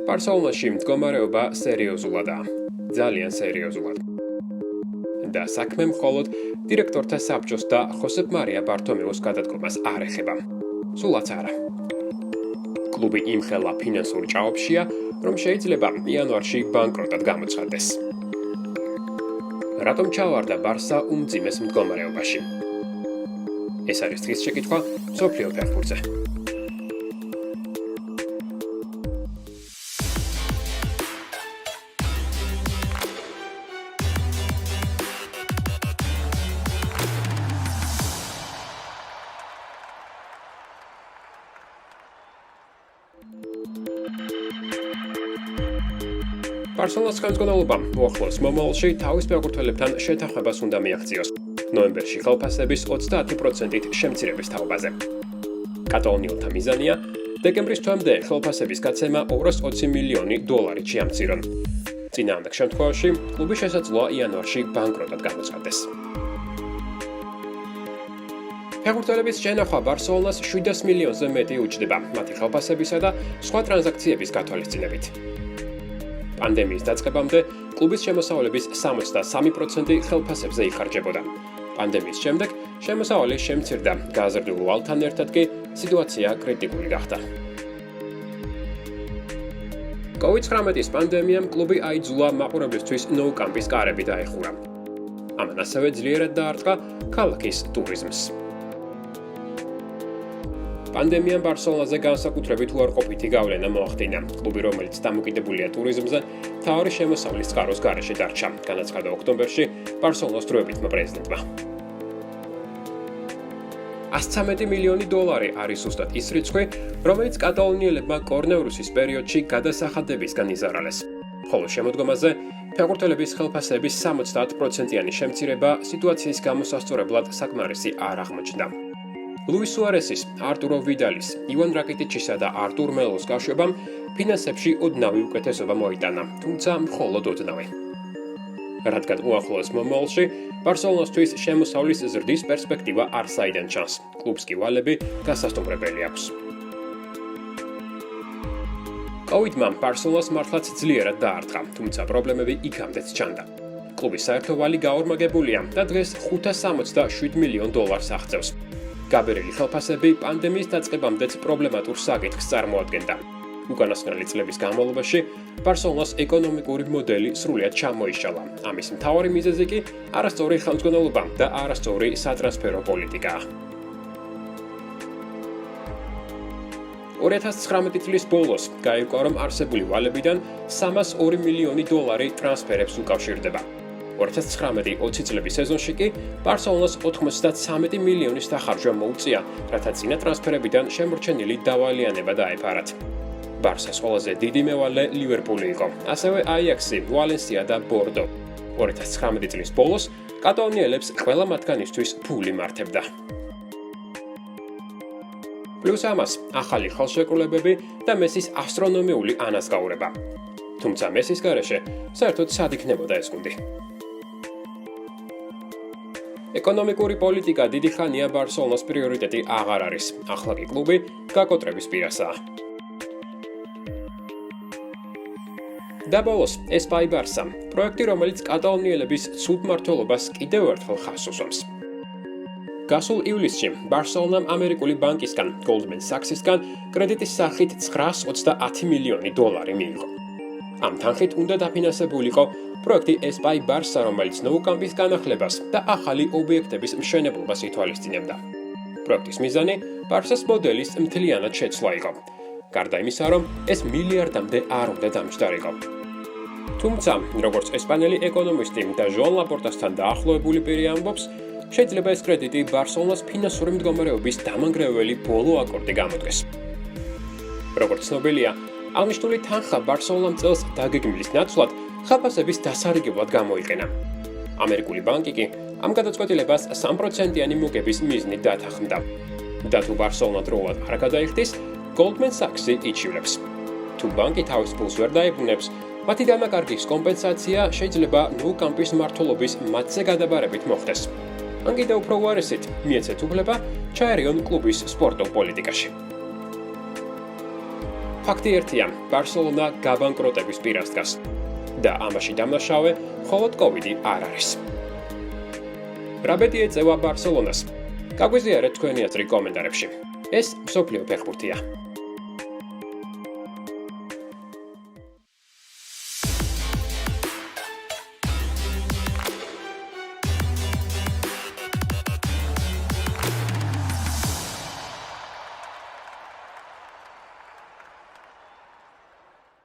ბარსელონაში მდგომარეობა სერიოზულადაა, ძალიან სერიოზულად. და საქმე მხოლოდ დირექტორთა საბჭოს და ხოსეფ მარია ბარტომეუს გადადგომას არ ეხება. სულაც არა. კლუბი იმხელა ფინანსურ ჭაობშია, რომ შეიძლება იანვარში ბანკროტად გამოცხადდეს. რატომ ჩავარდა ბარსა უმძიმეს მდგომარეობაში? ეს არის დღის შეკითხვა მსოფლიო ფეხბურთზე. ბარსელონას ხელმძღვანელობამ უახლოეს მომავალში თავის ფეხბურთელებთან შეთანხმებას უნდა მიაღწიოს ნოემბერში ხელფასების 30%-ით შემცირების თაობაზე. კატალონიელთა მიზანია დეკემბრის თვემდე ხელფასების გაცემა $220 მილიონი შეამცირონ. წინააღმდეგ შემთხვევაში კლუბი შესაძლოა იანვარში ბანკროტად გამოცხადდეს. ფეხბურთელების შენახვა ბარსელონას 700 მილიონზე მეტი უჯდება მათი ხელფასებისა და სხვა ტრანზაქციების გათვალისწინებით. პანდემიის დაწყებამდე კლუბის შემოსავლების 63% ხელფასებზე იხარჯებოდა. პანდემიის შემდეგ შემოსავალი შემცირდა, გაზრდილ ვალთან ერთად კი სიტუაცია კრიტიკული გახდა. COVID-19 პანდემიამ კლუბი აიძულა მაყურებლისთვის ნოუ-კამპის კარები დაეხურა. ამან ასევე ძლიერად დაარტყა ქალაქის ტურიზმს. პანდემიამ ბარსელონაზე განსაკუთრებით უარყოფითი გავლენა მოახდინა. კლუბი, რომელიც დამოკიდებულია ტურიზმზე, მთავარი შემოსავლის წყაროს გარეშე დარჩა, განაცხადა ოქტომბერში ბარსელონას დროებითმა პრეზიდენტმა. $113 მილიონი არის ზუსტად ის რიცხვი, რომელიც კატალონიელებმა კორონავირუსის პერიოდში გადასახადებისგან იზარალეს. ხოლო შემოდგომაზე ფეხბურთელების ხელფასების 70%-იანი შემცირება სიტუაციის გამოსასწორებლად საკმარისი არ აღმოჩნდა. ლუის სუარესის, არტურო ვიდალის, ივან რაკიტიჩისა და არტურ მელოს გაშვებამ ფინანსებში ოდნავი უკეთესობა მოიტანა, თუმცა მხოლოდ ოდნავი. რადგან უახლოეს მომავალში ბარსელონასთვის შემოსავლის ზრდის პერსპექტივა არ საიდან ჩანს, კლუბს კი ვალები გასასტუმრებელი აქვს. COVID-მა ბარსელონას მართლაც ძლიერად დაარტყა, თუმცა პრობლემები იქამდეც ჩანდა. კლუბის საერთო ვალი გაორმაგებულია და დღეს $567 მილიონ აღწევს. გაბერილი ხელფასები პანდემიის დაწყებამდეც პრობლემატურ საკითხს წარმოადგენდა. უკანასკნელი წლების განმავლობაში ბარსელონას ეკონომიკური მოდელი სრულიად ჩამოიშალა. ამის მთავარი მიზეზი კი არასწორი ხელმძღვანელობა და არასწორი სატრანსფერო პოლიტიკაა. 2019 წლის ბოლოს გაირკვა, რომ არსებული ვალებიდან $302 მილიონი ტრანსფერებს უკავშირდება. 2019-20 წლების სეზონში კი ბარსელონას 93 მილიონის დახარჯვა მოუწია, რათა წინა ტრანსფერებიდან შემორჩენილი დავალიანება დაეფარათ. ბარსას ყველაზე დიდი მევალე ლივერპული იყო, ასევე აიაქსი, ვალენსია და ბორდო. 2019 წლის ბოლოს კატალონიელებს ყველა მათგანისთვის ფული მართებდა. პლუს ამას ახალი ხელშეკრულებები და მესის ასტრონომიული ანაზღაურება. თუმცა მესის გარეშე საერთოდ სად იქნებოდა ეს გუნდი? ეკონომიკური პოლიტიკა დიდი ხანია ბარსელონას პრიორიტეტი აღარ არის. ახლა კი კლუბი გაკოტრების პირასაა. და ბოლოს ესპაი ბარსა, პროექტი, რომელიც კატალონიელების ცუდ მმართველობას კიდევ ერთხელ ხაზს უსვამს. გასულ ივლისში ბარსელონამ ამერიკული ბანკისგან, Goldman Sachs-ისგან კრედიტის სახით $930 მილიონი მიიღო. ამ თანხით უნდა დაფინანსებულიყო პროექტი ესპაი ბარსა, რომელიც ნოუ-კამპის განახლებას და ახალი ობიექტების მშენებლობას ითვალისწინებდა. პროექტის მიზანი ბარსას მოდელის მთლიანად შეცვლა იყო. გარდა იმისა, რომ ეს მილიარდამდე არ უნდა დამჯდარიყო. თუმცა, როგორც ესპანელი ეკონომისტი და ჟოან ლაპორტასთან დაახლოებული პირი ამბობს, შეიძლება ეს კრედიტი ბარსელონას ფინანსური მდგომარეობის დამანგრეველი ბოლო აკორდი გამოდგეს. როგორც ცნობილია, აღნიშნული თანხა ბარსელონამ წელს დაგეგმვის ნაცვლად ხელფასების დასარიგებლად გამოიყენა. ამერიკული ბანკი კი ამ გადაწყვეტილებას 3%-იანი მოგების მიზნით დათანხმდა. და თუ ბარსელონა დროულად არ გადაიხდის, Goldman Sachs-ი იჩივლებს. თუ ბანკი თავის ფულს ვერ დაებრუნებს, მათი დანაკარგის კომპენსაცია შეიძლება ნოუ-კამპის მმართველობის მათზე გადაბარებით მოხდეს. ან კიდევ უფრო უარესით, მიეცეთ უფლება ჩაერიონ კლუბის სპორტულ პოლიტიკაში. ფაქტი ერთია, ბარსელონა გაბანკროტების პირას დგას და ამაში დამნაშავე მხოლოდ COVID არ არის. რა ბედი ეწევა ბარსელონას? გაგვიზიარეთ თქვენი აზრი კომენტარებში. ეს მსოფლიო ფეხბურთია.